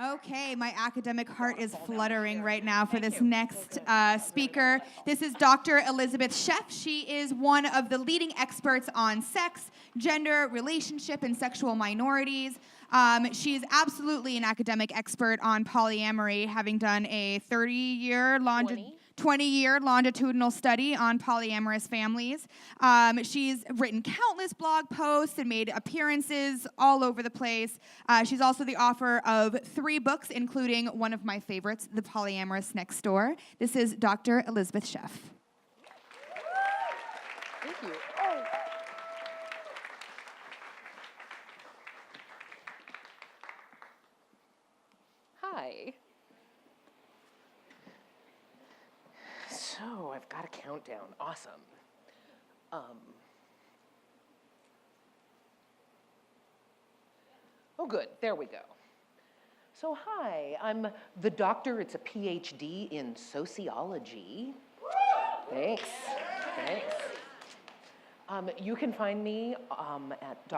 Okay, my academic heart is fluttering right now for this next speaker. This is Dr. Elizabeth Sheff. She is one of the leading experts on sex, gender, relationship, and sexual minorities. She is absolutely an academic expert on polyamory, having done a 20-year longitudinal study on polyamorous families. She's written countless blog posts and made appearances all over the place. She's also the author of 3 books, including one of my favorites, The Polyamorous Next Door. This is Dr. Elizabeth Sheff. Thank you. Hi. So I've got a countdown. Awesome. Oh, good. There we go. So hi, I'm the doctor. It's a PhD in sociology. Thanks. Thanks. You can find me at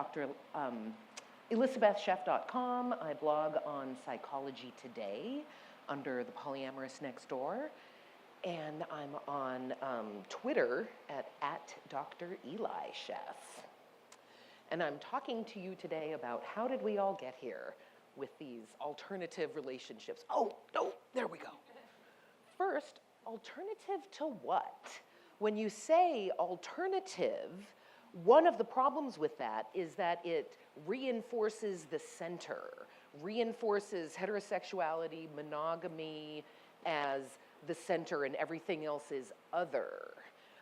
elizabethsheff.com. I blog on Psychology Today under The Polyamorous Next Door. And I'm on Twitter at Dr. Eli Sheff. And I'm talking to you today about how did we all get here with these alternative relationships. Oh, no, there we go. First, alternative to what? When you say alternative, one of the problems with that is that it reinforces the center, reinforces heterosexuality, monogamy as the center, and everything else is other.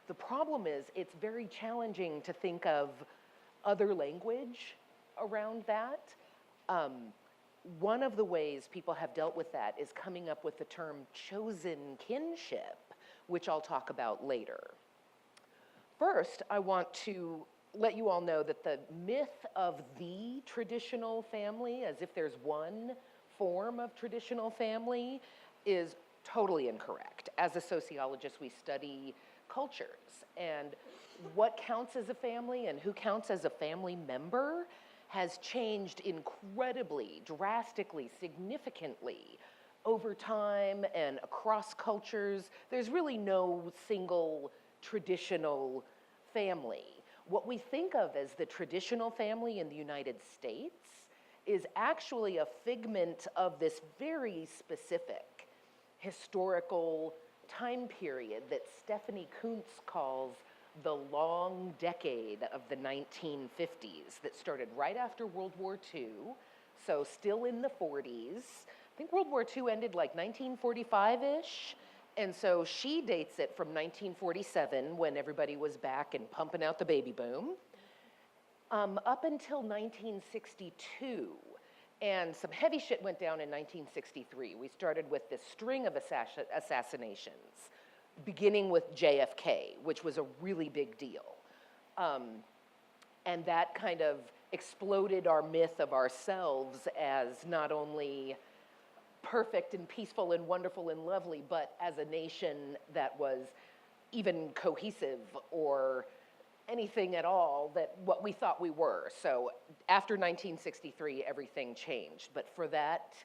The problem is it's very challenging to think of other language around that. One of the ways people have dealt with that is coming up with the term chosen kinship, which I'll talk about later. First, I want to let you all know that the myth of the traditional family, as if there's one form of traditional family, is totally incorrect. As a sociologist, we study cultures, and what counts as a family and who counts as a family member has changed incredibly, drastically, significantly over time and across cultures. There's really no single traditional family. What we think of as the traditional family in the United States is actually a figment of this very specific historical time period that Stephanie Kuntz calls the long decade of the 1950s, that started right after World War II, so still in the 40s. I think World War II ended like 1945-ish, and so she dates it from 1947, when everybody was back and pumping out the baby boom, up until 1962. And some heavy shit went down in 1963. We started with this string of assassinations, beginning with JFK, which was a really big deal. And that kind of exploded our myth of ourselves as not only perfect and peaceful and wonderful and lovely, but as a nation that was even cohesive or anything at all that what we thought we were. So after 1963, everything changed. But for that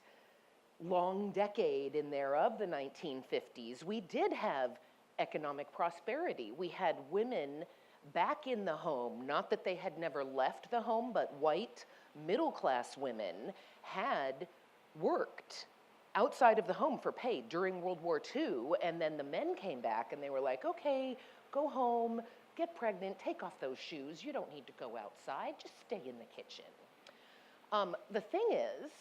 long decade in there of the 1950s, we did have economic prosperity. We had women back in the home, not that they had never left the home, but white middle-class women had worked outside of the home for pay during World War II, and then the men came back and they were like, okay, go home, get pregnant, take off those shoes, you don't need to go outside, just stay in the kitchen. The thing is,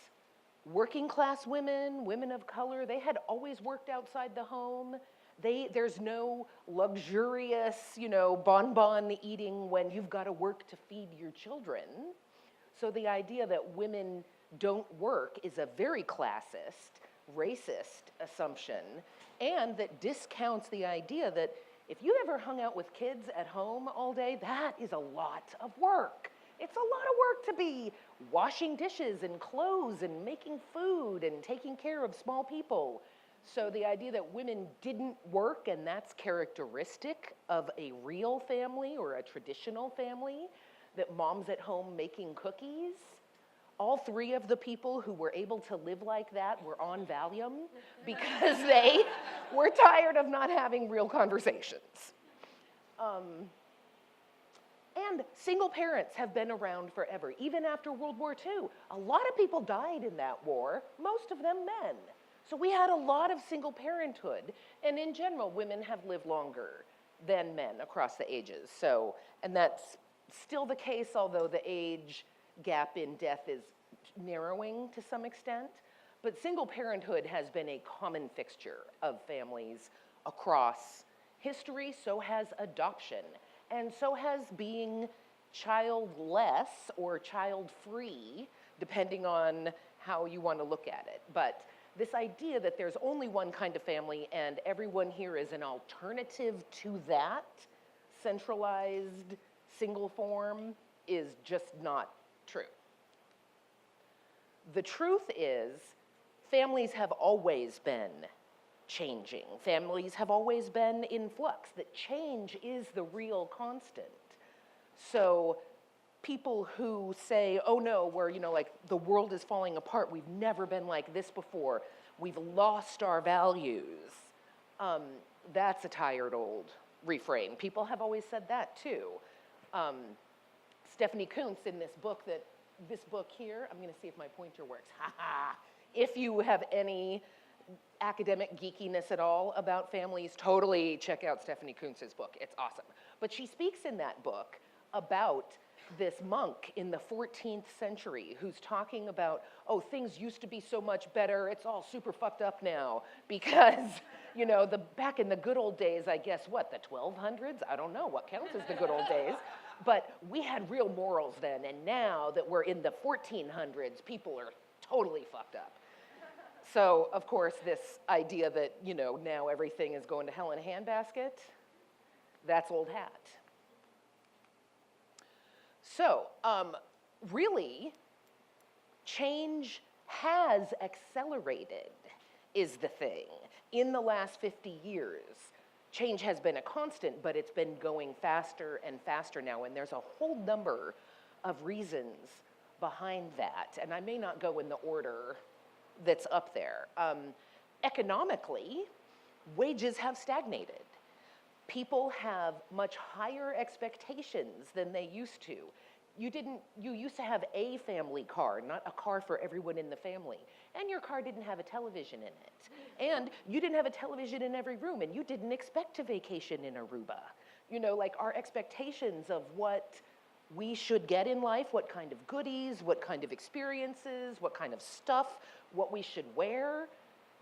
working class women, women of color, they had always worked outside the home. There's no luxurious, bonbon eating when you've got to work to feed your children. So the idea that women don't work is a very classist, racist assumption, and that discounts the idea that if you ever hung out with kids at home all day, that is a lot of work. It's a lot of work to be washing dishes and clothes and making food and taking care of small people. So the idea that women didn't work and that's characteristic of a real family or a traditional family, that mom's at home making cookies, All three of the people who were able to live like that were on Valium because they were tired of not having real conversations. And single parents have been around forever, even after World War II. A lot of people died in that war, most of them men. So we had a lot of single parenthood, and in general, women have lived longer than men across the ages. So, and that's still the case, although the age gap in death is narrowing to some extent. But single parenthood has been a common fixture of families across history. So has adoption, and so has being childless or child-free, depending on how you want to look at it. But this idea that there's only one kind of family and everyone here is an alternative to that centralized single form is just not true. The truth is, families have always been changing. Families have always been in flux. That change is the real constant. So people who say, oh no, we're, like the world is falling apart, we've never been like this before, we've lost our values, that's a tired old refrain. People have always said that too. Stephanie Kuntz in this book here, I'm gonna see if my pointer works, if you have any academic geekiness at all about families, totally check out Stephanie Kuntz's book, it's awesome. But she speaks in that book about this monk in the 14th century who's talking about, oh, things used to be so much better, it's all super fucked up now, because, back in the good old days, I guess, what, the 1200s? I don't know what counts as the good old days, but we had real morals then, and now that we're in the 1400s, people are totally fucked up. So, of course, this idea that, now everything is going to hell in a handbasket, that's old hat. So, really, change has accelerated, is the thing. In the last 50 years, change has been a constant, but it's been going faster and faster now, and there's a whole number of reasons behind that, and I may not go in the order that's up there. Economically, wages have stagnated. People have much higher expectations than they used to. You used to have a family car, not a car for everyone in the family. And your car didn't have a television in it. And you didn't have a television in every room, and you didn't expect to vacation in Aruba. Like our expectations of what we should get in life, what kind of goodies, what kind of experiences, what kind of stuff, what we should wear,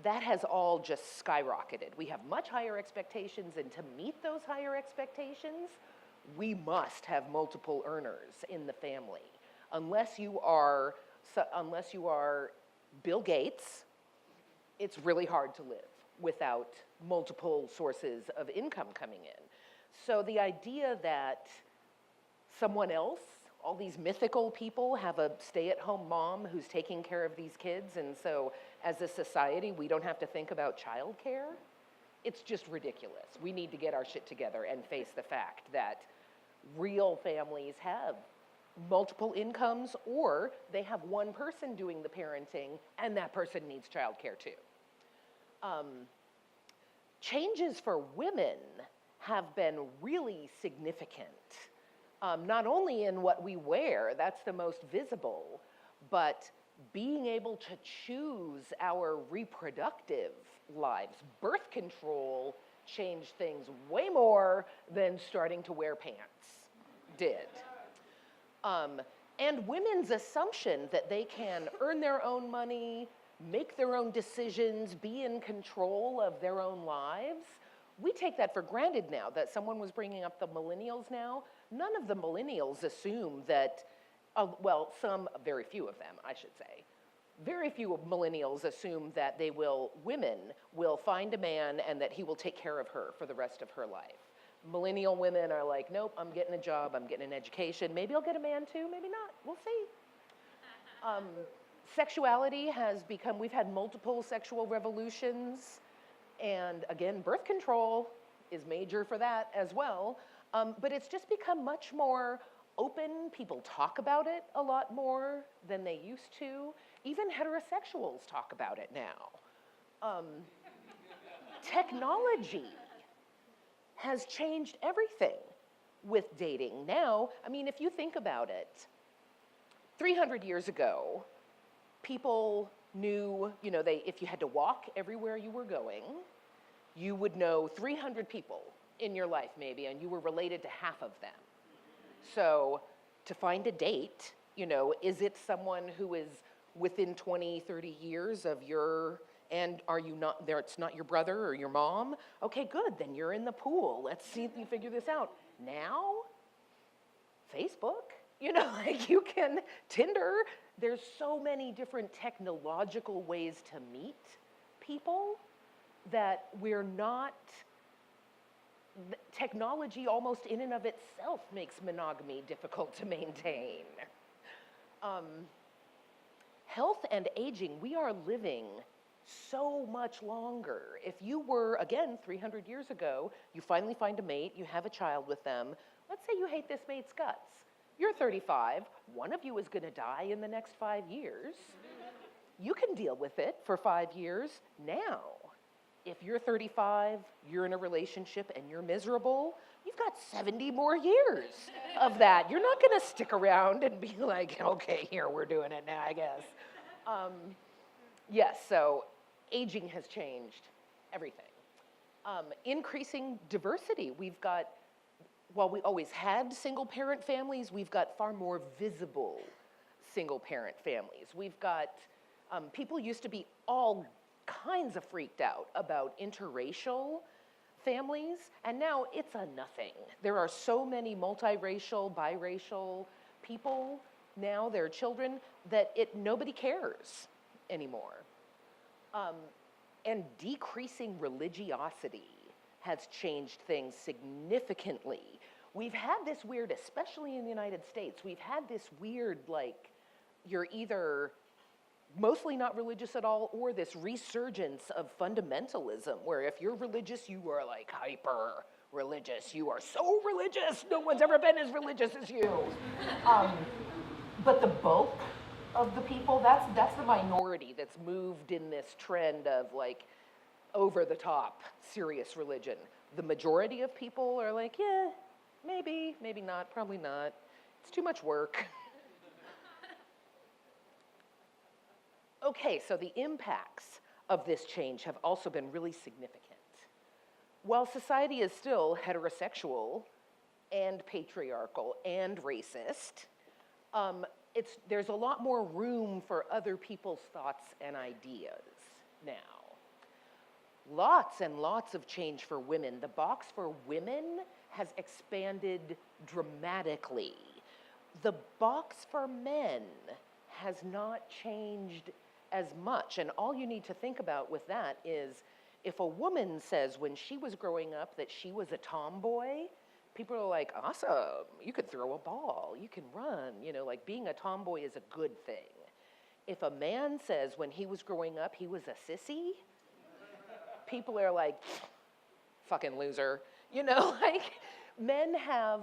that has all just skyrocketed. We have much higher expectations, and to meet those higher expectations, we must have multiple earners in the family. Unless you are Bill Gates, it's really hard to live without multiple sources of income coming in. So the idea that someone else, all these mythical people, have a stay-at-home mom who's taking care of these kids, and so as a society, we don't have to think about childcare, it's just ridiculous. We need to get our shit together and face the fact that real families have multiple incomes, or they have one person doing the parenting, and that person needs childcare too. Changes for women have been really significant. Not only in what we wear, that's the most visible, but being able to choose our reproductive lives. Birth control changed things way more than starting to wear pants did. And women's assumption that they can earn their own money, make their own decisions, be in control of their own lives, we take that for granted now. That someone was bringing up the millennials now. None of the millennials assume that, very few of them, I should say. Very few of millennials assume that women will find a man and that he will take care of her for the rest of her life. Millennial women are like, nope, I'm getting a job, I'm getting an education. Maybe I'll get a man too, maybe not, we'll see. Sexuality has become, we've had multiple sexual revolutions, and again, birth control is major for that as well. But it's just become much more open, people talk about it a lot more than they used to. Even heterosexuals talk about it now. Technology has changed everything with dating. Now, I mean, if you think about it, 300 years ago, people knew, you know, if you had to walk everywhere you were going, you would know 300 people in your life maybe, and you were related to half of them. So to find a date, you know, is it someone who is within 20, 30 years of your, and are you not there, it's not your brother or your mom? Okay, good, then you're in the pool. Let's see if you figure this out. Now, Facebook, you know, like you can, Tinder, there's so many different technological ways to meet people that we're not, technology almost in and of itself makes monogamy difficult to maintain. Health and aging, we are living so much longer. If you were, again, 300 years ago, you finally find a mate, you have a child with them, let's say you hate this mate's guts. You're 35, one of you is gonna die in the next 5 years. You can deal with it for 5 years. Now, if you're 35, you're in a relationship and you're miserable, you've got 70 more years of that. You're not gonna stick around and be like, okay, here, we're doing it now, I guess. Yes, so aging has changed everything. Increasing diversity. We've got, while we always had single parent families, we've got far more visible single parent families. We've got, people used to be all kinds of freaked out about interracial families, and now it's a nothing. There are so many multiracial, biracial people now, their children, that nobody cares anymore. And decreasing religiosity has changed things significantly. We've had this weird, especially in the United States, we've had this weird, like, you're either mostly not religious at all, or this resurgence of fundamentalism, where if you're religious, you are like hyper religious. You are so religious, no one's ever been as religious as you. But the bulk of the people, that's the minority that's moved in this trend of like over the top serious religion. The majority of people are like, yeah, maybe, maybe not, probably not. It's too much work. Okay, so the impacts of this change have also been really significant. While society is still heterosexual and patriarchal and racist, there's a lot more room for other people's thoughts and ideas now. Lots and lots of change for women. The box for women has expanded dramatically. The box for men has not changed as much. And all you need to think about with that is, if a woman says when she was growing up that she was a tomboy, people are like, awesome, you could throw a ball, you can run, you know, like being a tomboy is a good thing. If a man says when he was growing up he was a sissy, people are like, fucking loser. You know, like men have,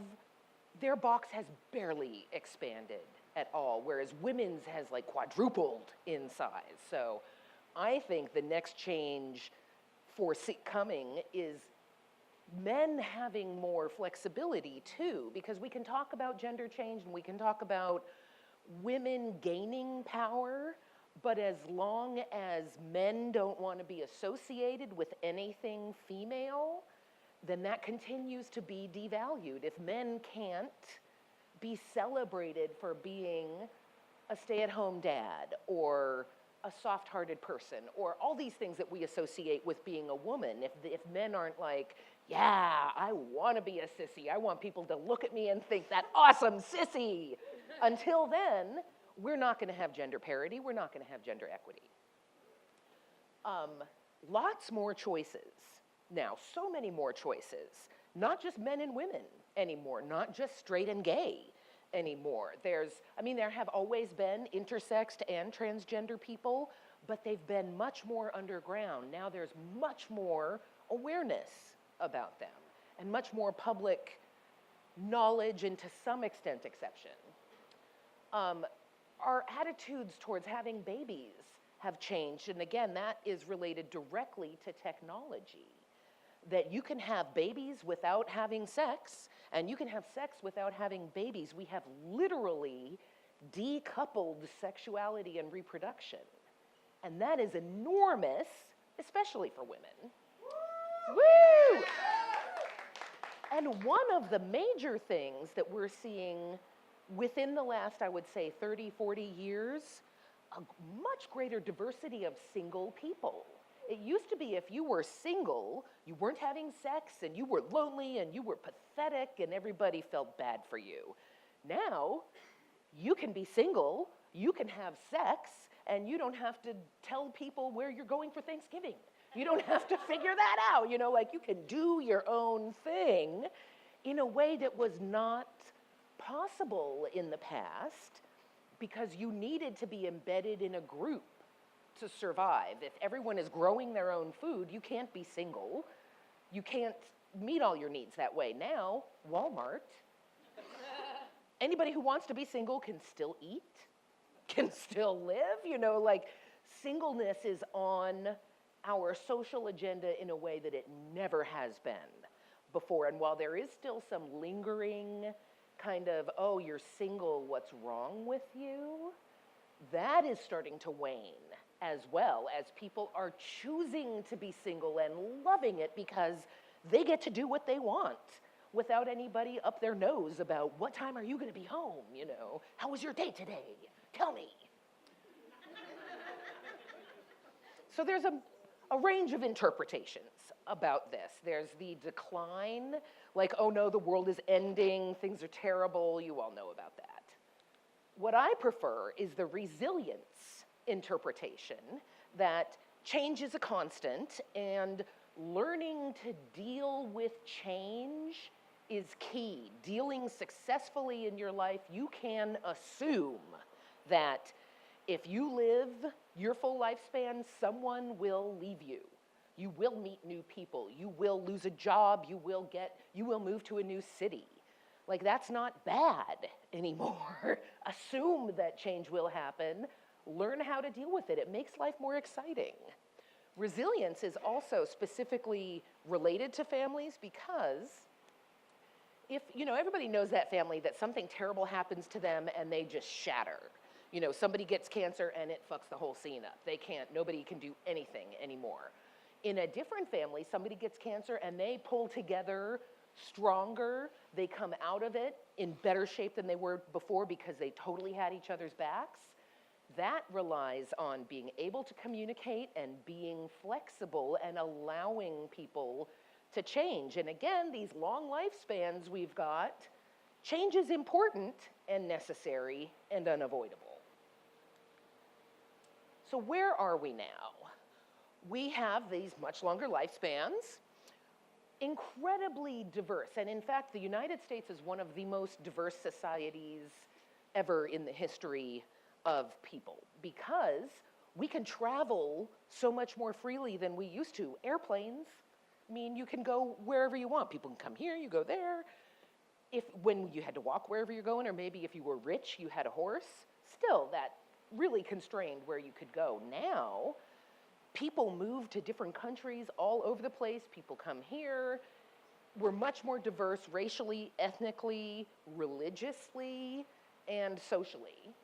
their box has barely expanded at all, whereas women's has like quadrupled in size. So I think the next change coming is men having more flexibility too, because we can talk about gender change and we can talk about women gaining power, but as long as men don't want to be associated with anything female, then that continues to be devalued. If men can't be celebrated for being a stay-at-home dad or a soft-hearted person or all these things that we associate with being a woman, if men aren't like, yeah, I want to be a sissy, I want people to look at me and think that awesome sissy, until then, we're not going to have gender parity, we're not going to have gender equity. Lots more choices now, so many more choices, not just men and women anymore, not just straight and gay anymore. There have always been intersexed and transgender people, but they've been much more underground. Now there's much more awareness about them and much more public knowledge and to some extent exception. Our attitudes towards having babies have changed, and again, that is related directly to technology. That you can have babies without having sex, and you can have sex without having babies. We have literally decoupled sexuality and reproduction. And that is enormous, especially for women. Woo! And one of the major things that we're seeing within the last, I would say, 30, 40 years, a much greater diversity of single people. It used to be if you were single, you weren't having sex, and you were lonely, and you were pathetic, and everybody felt bad for you. Now, you can be single, you can have sex, and you don't have to tell people where you're going for Thanksgiving. You don't have to figure that out, like you can do your own thing in a way that was not possible in the past because you needed to be embedded in a group to survive. If everyone is growing their own food, you can't be single. You can't meet all your needs that way. Now, Walmart, anybody who wants to be single can still eat, can still live, singleness is on our social agenda in a way that it never has been before. And while there is still some lingering kind of, oh, you're single, what's wrong with you? That is starting to wane as well as people are choosing to be single and loving it because they get to do what they want without anybody up their nose about what time are you going to be home, How was your day today? Tell me. So there's a range of interpretations about this. There's the decline, like, oh no, the world is ending, things are terrible, you all know about that. What I prefer is the resilience interpretation, that change is a constant and learning to deal with change is key. Dealing successfully in your life, you can assume that if you live your full lifespan, someone will leave you. You will meet new people. You will lose a job. You will move to a new city. Like, that's not bad anymore. Assume that change will happen. Learn how to deal with it. It makes life more exciting. Resilience is also specifically related to families because if, everybody knows that family that something terrible happens to them and they just shatter. Somebody gets cancer and it fucks the whole scene up. Nobody can do anything anymore. In a different family, somebody gets cancer and they pull together stronger. They come out of it in better shape than they were before because they totally had each other's backs. That relies on being able to communicate and being flexible and allowing people to change. And again, these long lifespans we've got, change is important and necessary and unavoidable. So where are we now? We have these much longer lifespans, incredibly diverse. And in fact, the United States is one of the most diverse societies ever in the history of people because we can travel so much more freely than we used to. Airplanes, you can go wherever you want. People can come here, you go there. When you had to walk wherever you're going, or maybe if you were rich, you had a horse, still that really constrained where you could go. Now, people move to different countries all over the place. People come here. We're much more diverse racially, ethnically, religiously, and socially.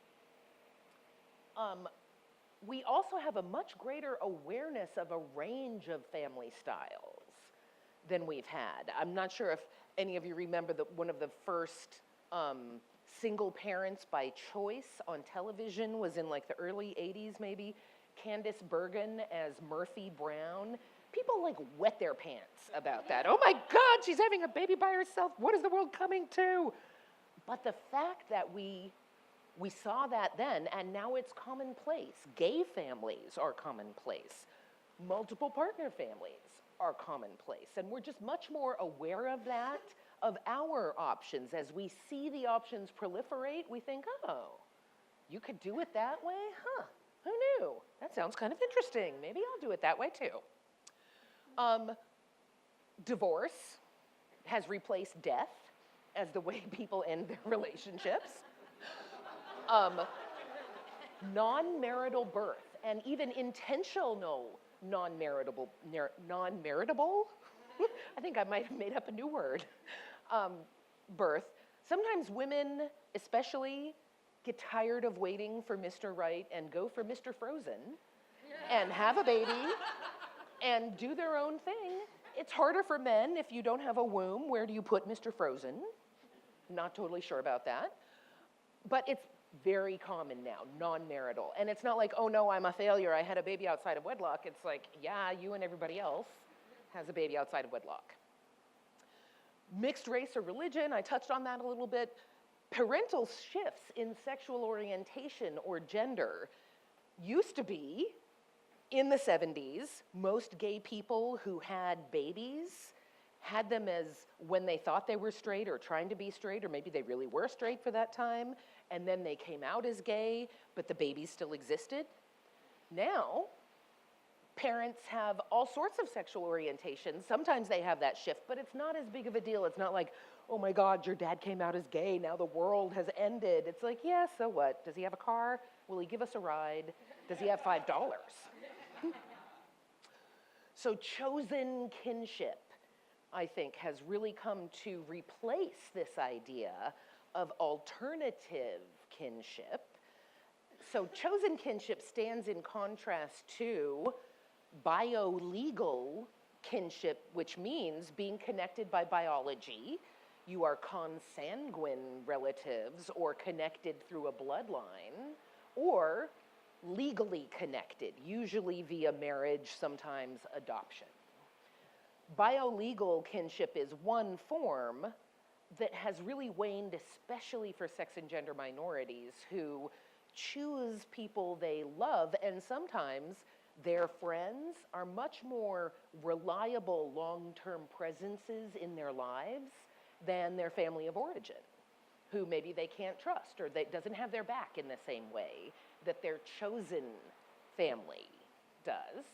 We also have a much greater awareness of a range of family styles than we've had. I'm not sure if any of you remember one of the first single parents by choice on television was in like the early 80s maybe. Candice Bergen as Murphy Brown. People wet their pants about that. Oh my God, she's having a baby by herself. What is the world coming to? But the fact that we saw that then, and now it's commonplace. Gay families are commonplace. Multiple partner families are commonplace. And we're just much more aware of that, of our options. As we see the options proliferate, we think, oh, you could do it that way? Huh, who knew? That sounds kind of interesting. Maybe I'll do it that way too. Divorce has replaced death as the way people end their relationships. Non-marital birth, and even intentional non-maritable, I think I might have made up a new word, birth. Sometimes women, especially, get tired of waiting for Mr. Right and go for Mr. Frozen and have a baby and do their own thing. It's harder for men if you don't have a womb. Where do you put Mr. Frozen? Not totally sure about that. But it's very common now, non-marital. And it's not like, oh no, I'm a failure, I had a baby outside of wedlock. It's like, yeah, you and everybody else has a baby outside of wedlock. Mixed race or religion, I touched on that a little bit. Parental shifts in sexual orientation or gender used to be, in the 70s, most gay people who had babies had them as when they thought they were straight or trying to be straight, or maybe they really were straight for that time, and then they came out as gay, but the babies still existed. Now, parents have all sorts of sexual orientations. Sometimes they have that shift, but it's not as big of a deal. It's not like, oh my God, your dad came out as gay, now the world has ended. It's like, yeah, so what? Does he have a car? Will he give us a ride? Does he have $5? So chosen kinship, I think, has really come to replace this idea of alternative kinship. So chosen kinship stands in contrast to biolegal kinship, which means being connected by biology. You are consanguine relatives or connected through a bloodline, or legally connected, usually via marriage, sometimes adoption. Biolegal kinship is one form that has really waned, especially for sex and gender minorities who choose people they love, and sometimes their friends are much more reliable long-term presences in their lives than their family of origin, who maybe they can't trust or that doesn't have their back in the same way that their chosen family does.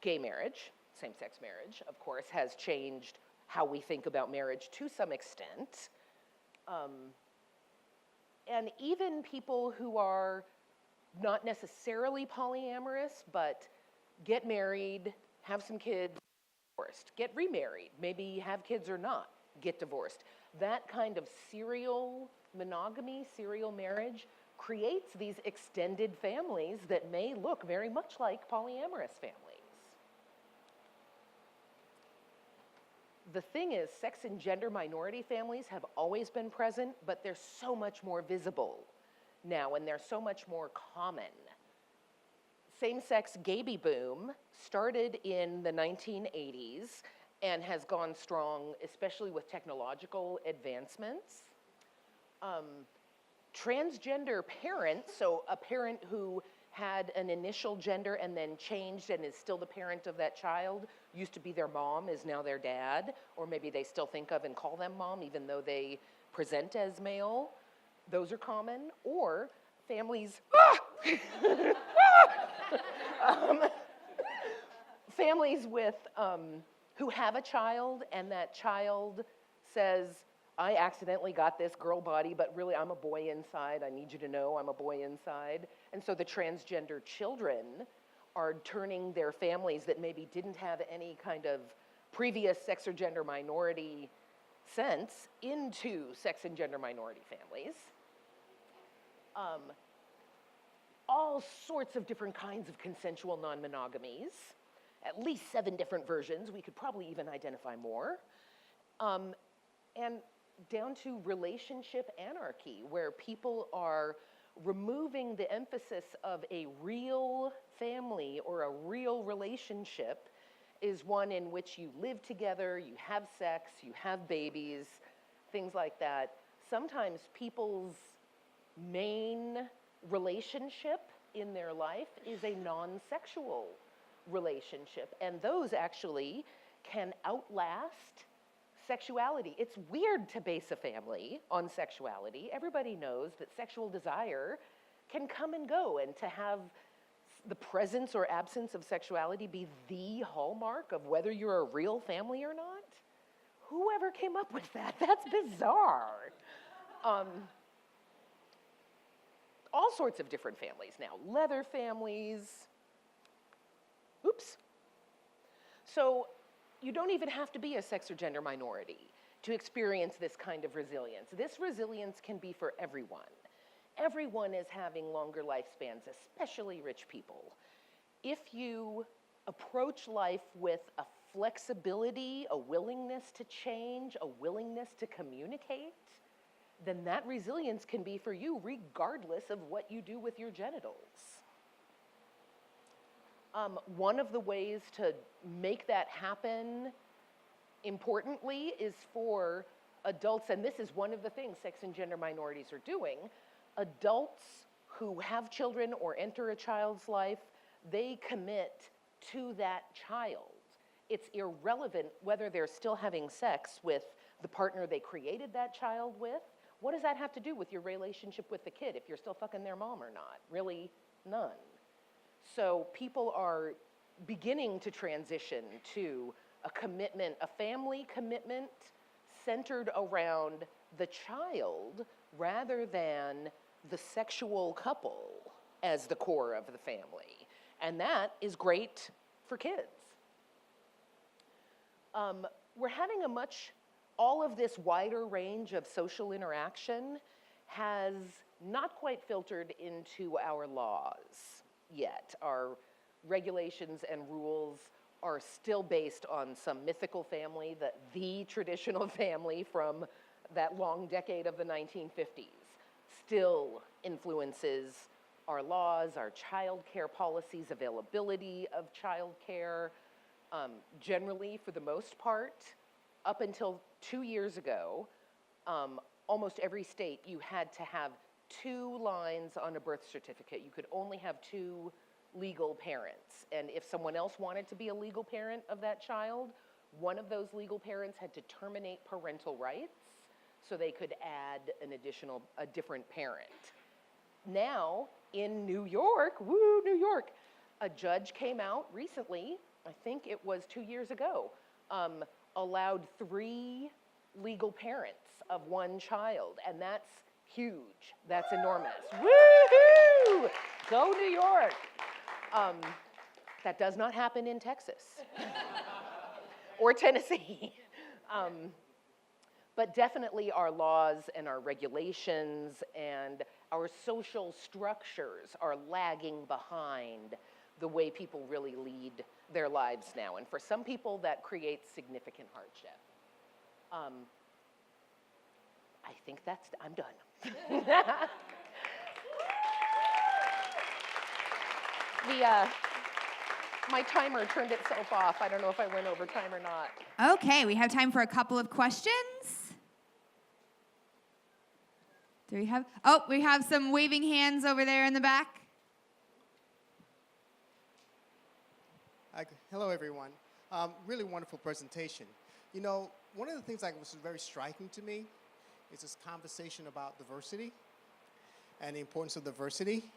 Gay marriage, same-sex marriage, of course, has changed how we think about marriage to some extent. And even people who are not necessarily polyamorous, but get married, have some kids, divorced, get remarried, maybe have kids or not, get divorced. That kind of serial monogamy, serial marriage, creates these extended families that may look very much like polyamorous families. The thing is, sex and gender minority families have always been present, but they're so much more visible now, and they're so much more common. Same-sex gay boom started in the 1980s and has gone strong, especially with technological advancements. Transgender parents, so a parent who had an initial gender and then changed and is still the parent of that child, used to be their mom, is now their dad, or maybe they still think of and call them mom even though they present as male. Those are common. Or families, families with, who have a child and that child says, I accidentally got this girl body, but really I'm a boy inside. I need you to know I'm a boy inside. And so the transgender children are turning their families that maybe didn't have any kind of previous sex or gender minority sense into sex and gender minority families. All sorts of different kinds of consensual non-monogamies, at least 7 different versions. We could probably even identify more. And down to relationship anarchy, where people are removing the emphasis of a real family or a real relationship is one in which you live together, you have sex, you have babies, things like that. Sometimes people's main relationship in their life is a non-sexual relationship, and those actually can outlast sexuality. It's weird to base a family on sexuality. Everybody knows that sexual desire can come and go, and to have the presence or absence of sexuality be the hallmark of whether you're a real family or not whoever came up with that? That's bizarre. All sorts of different families now. Leather families. Oops. So you don't even have to be a sex or gender minority to experience this kind of resilience. This resilience can be for everyone. Everyone is having longer lifespans, especially rich people. If you approach life with a flexibility, a willingness to change, a willingness to communicate, then that resilience can be for you regardless of what you do with your genitals. One of the ways to make that happen importantly is for adults, and this is one of the things sex and gender minorities are doing, adults who have children or enter a child's life, they commit to that child. It's irrelevant whether they're still having sex with the partner they created that child with. What does that have to do with your relationship with the kid if you're still fucking their mom or not? Really, none. So people are beginning to transition to a commitment, a family commitment centered around the child rather than the sexual couple as the core of the family. And that is great for kids. We're having all of this wider range of social interaction has not quite filtered into our laws yet. Our regulations and rules are still based on some mythical family, the traditional family from that long decade of the 1950s, still influences our laws, our child care policies, availability of child care. Generally, for the most part, up until 2 years ago, almost every state, you had to have 2 lines on a birth certificate. You could only have 2 legal parents. And if someone else wanted to be a legal parent of that child, one of those legal parents had to terminate parental rights so they could add a different parent. Now, in New York, woo, New York, a judge came out recently, I think it was 2 years ago, allowed 3 legal parents of 1 child, and that's huge. That's enormous. Woo-hoo! Go New York. That does not happen in Texas or Tennessee. But definitely our laws and our regulations and our social structures are lagging behind the way people really lead their lives now. And for some people, that creates significant hardship. I think I'm done. My timer turned itself off. I don't know if I went over time or not. Okay, we have time for a couple of questions. We have some waving hands over there in the back. Hello, everyone. Really wonderful presentation. You know, one of the things that was very striking to me is this conversation about diversity and the importance of diversity.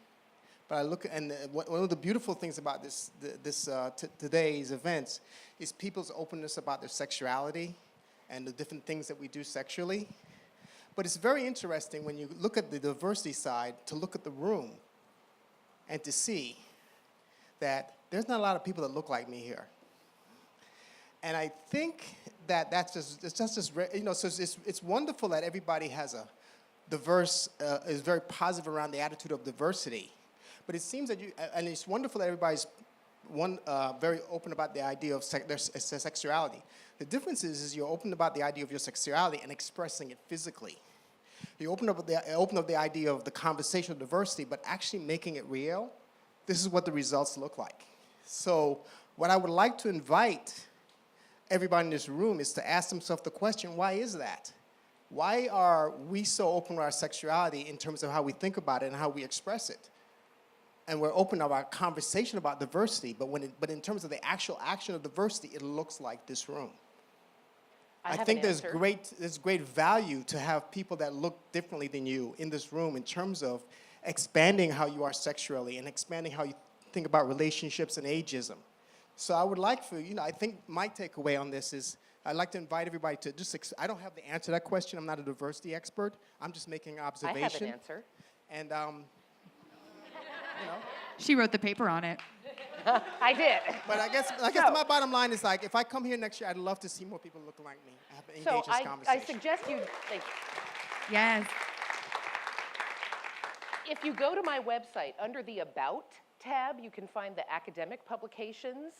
But I look, and one of the beautiful things about today's events is people's openness about their sexuality and the different things that we do sexually. But it's very interesting when you look at the diversity side to look at the room and to see that there's not a lot of people that look like me here. And I think that it's wonderful that everybody has a diverse, is very positive around the attitude of diversity. But it seems that and it's wonderful that everybody's very open about the idea of their sexuality. The difference is you're open about the idea of your sexuality and expressing it physically. You open up the idea of the conversational diversity, but actually making it real. This is what the results look like. So what I would like to invite everybody in this room is to ask themselves the question, why is that? Why are we so open to our sexuality in terms of how we think about it and how we express it? And we're open to our conversation about diversity, but in terms of the actual action of diversity, it looks like this room. I think there's great value to have people that look differently than you in this room in terms of expanding how you are sexually and expanding how you think about relationships and ageism. So I would like I think my takeaway on this is I'd like to invite everybody to just, I don't have the answer to that question. I'm not a diversity expert. I'm just making an observation. I have an answer. And, She wrote the paper on it. I did. but I guess my bottom line is like, if I come here next year, I'd love to see more people look like me. Engage So this conversation. I suggest you, like, Yes. if you go to my website, under the About tab, you can find the academic publications.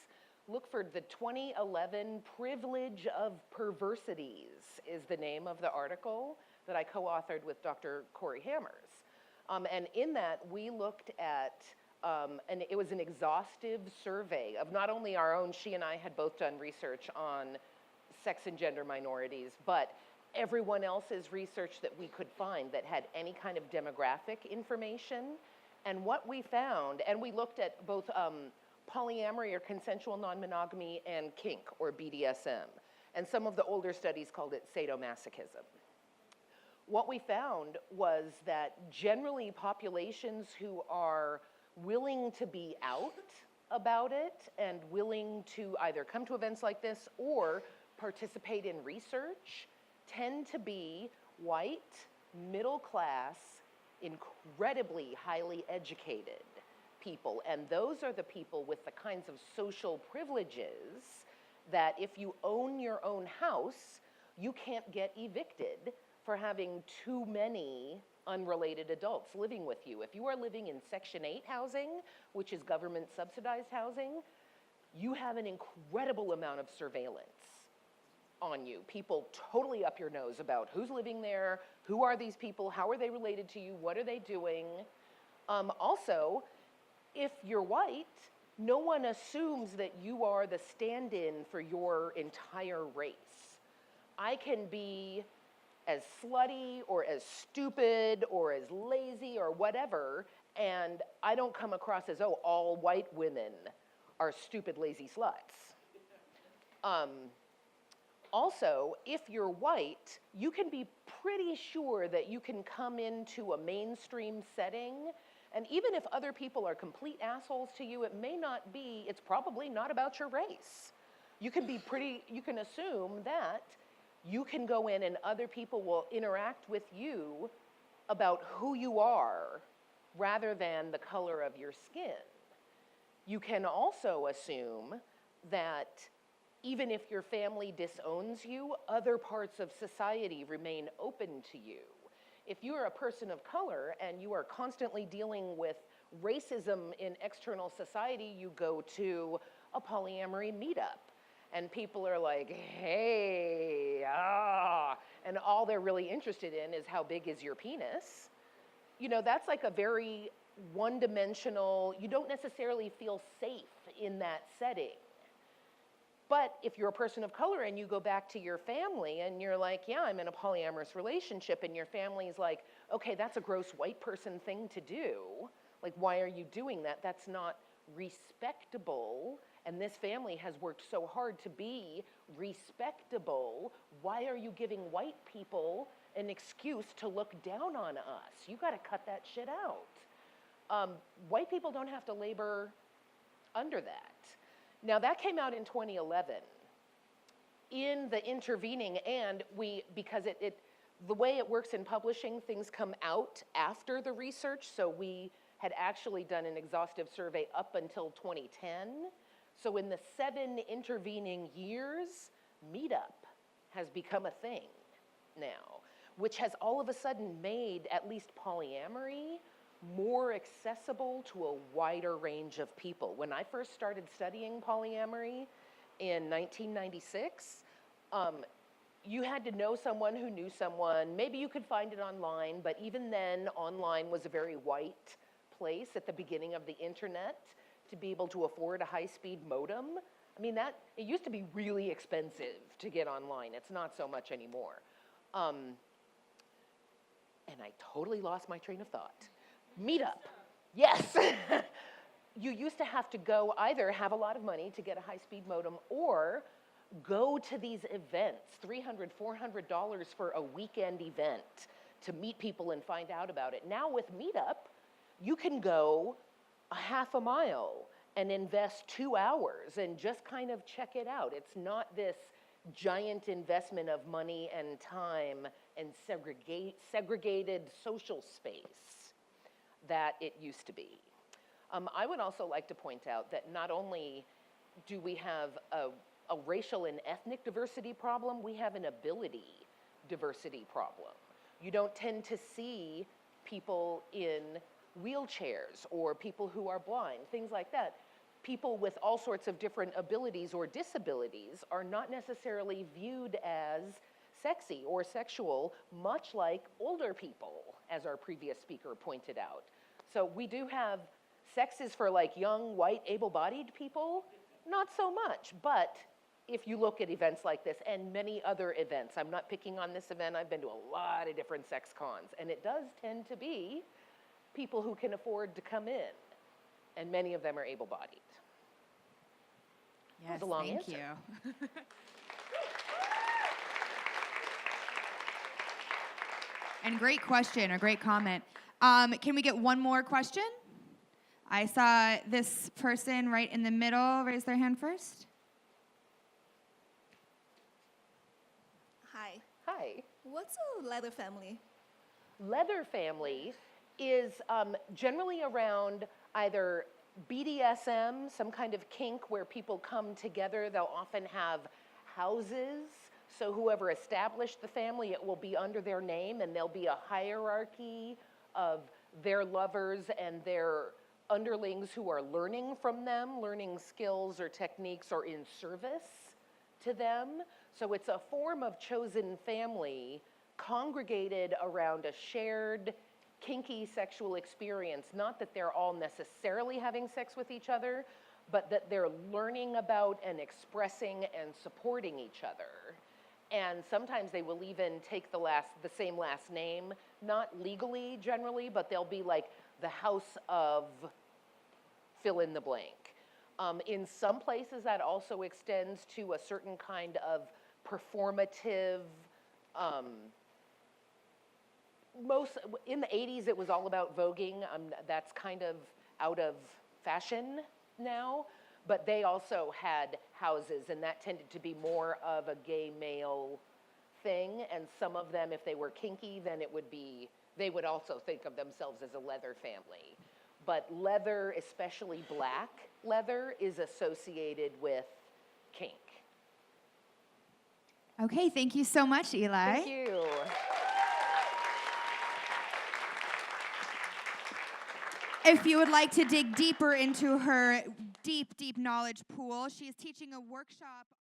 Look for the 2011 Privilege of Perversities is the name of the article that I co-authored with Dr. Corey Hammers. And in that, we looked at, and it was an exhaustive survey of not only our own, she and I had both done research on sex and gender minorities, but everyone else's research that we could find that had any kind of demographic information. And what we found, and we looked at both polyamory or consensual non-monogamy and kink or BDSM. And some of the older studies called it sadomasochism. What we found was that generally populations who are willing to be out about it and willing to either come to events like this or participate in research tend to be white, middle class, incredibly highly educated people. And those are the people with the kinds of social privileges that if you own your own house, you can't get evicted for having too many unrelated adults living with you. If you are living in Section 8 housing, which is government subsidized housing, you have an incredible amount of surveillance on you. People totally up your nose about who's living there, who are these people, how are they related to you, what are they doing. Also, if you're white, no one assumes that you are the stand-in for your entire race. I can be as slutty or as stupid or as lazy or whatever, and I don't come across as, oh, all white women are stupid, lazy sluts. Also, if you're white, you can be pretty sure that you can come into a mainstream setting, and even if other people are complete assholes to you, it's probably not about your race. You can assume that you can go in and other people will interact with you about who you are rather than the color of your skin. You can also assume that even if your family disowns you, other parts of society remain open to you. If you are a person of color and you are constantly dealing with racism in external society, you go to a polyamory meetup. And people are like, hey, and all they're really interested in is how big is your penis. You know, that's like a very one-dimensional, you don't necessarily feel safe in that setting. But if you're a person of color and you go back to your family and you're like, yeah, I'm in a polyamorous relationship, and your family's like, okay, that's a gross white person thing to do. Like, why are you doing that? That's not respectable. And this family has worked so hard to be respectable. Why are you giving white people an excuse to look down on us? You got to cut that shit out. White people don't have to labor under that. Now, that came out in 2011. In the intervening, and because the way it works in publishing, things come out after the research, so we had actually done an exhaustive survey up until 2010. So in the 7 intervening years, Meetup has become a thing now, which has all of a sudden made at least polyamory more accessible to a wider range of people. When I first started studying polyamory in 1996, you had to know someone who knew someone. Maybe you could find it online, but even then, online was a very white place at the beginning of the internet to be able to afford a high-speed modem. I mean, it used to be really expensive to get online. It's not so much anymore. And I totally lost my train of thought. Meetup, yes. You used to have to go either have a lot of money to get a high-speed modem or go to these events, $300, $400 for a weekend event to meet people and find out about it. Now with Meetup, you can go a half a mile and invest 2 hours and just kind of check it out. It's not this giant investment of money and time and segregated social space that it used to be. I would also like to point out that not only do we have a racial and ethnic diversity problem, we have an ability diversity problem. You don't tend to see people in wheelchairs or people who are blind, things like that. People with all sorts of different abilities or disabilities are not necessarily viewed as sexy or sexual, much like older people, as our previous speaker pointed out. So we do have sexes for like young, white, able-bodied people, not so much, but if you look at events like this and many other events, I'm not picking on this event, I've been to a lot of different sex cons, and it does tend to be people who can afford to come in, and many of them are able-bodied. Yes, a long thank answer. you. And great question or great comment. Can we get one more question? I saw this person right in the middle raise their hand first. Hi. Hi. What's a leather family? Leather family is generally around either BDSM, some kind of kink where people come together. They'll often have houses. So whoever established the family, it will be under their name, and there'll be a hierarchy of their lovers and their underlings who are learning from them, learning skills or techniques or in service to them. So it's a form of chosen family congregated around a shared kinky sexual experience. Not that they're all necessarily having sex with each other, but that they're learning about and expressing and supporting each other. And sometimes they will even take the same last name, not legally generally, but they'll be like the house of fill in the blank. In some places that also extends to a certain kind of performative, in the 80s it was all about voguing. That's kind of out of fashion now, but they also had houses, and that tended to be more of a gay male thing. And some of them, if they were kinky, then they would also think of themselves as a leather family. But leather, especially black leather, is associated with kink. Okay, thank you so much, Eli. Thank you. If you would like to dig deeper into her deep, deep knowledge pool, she is teaching a workshop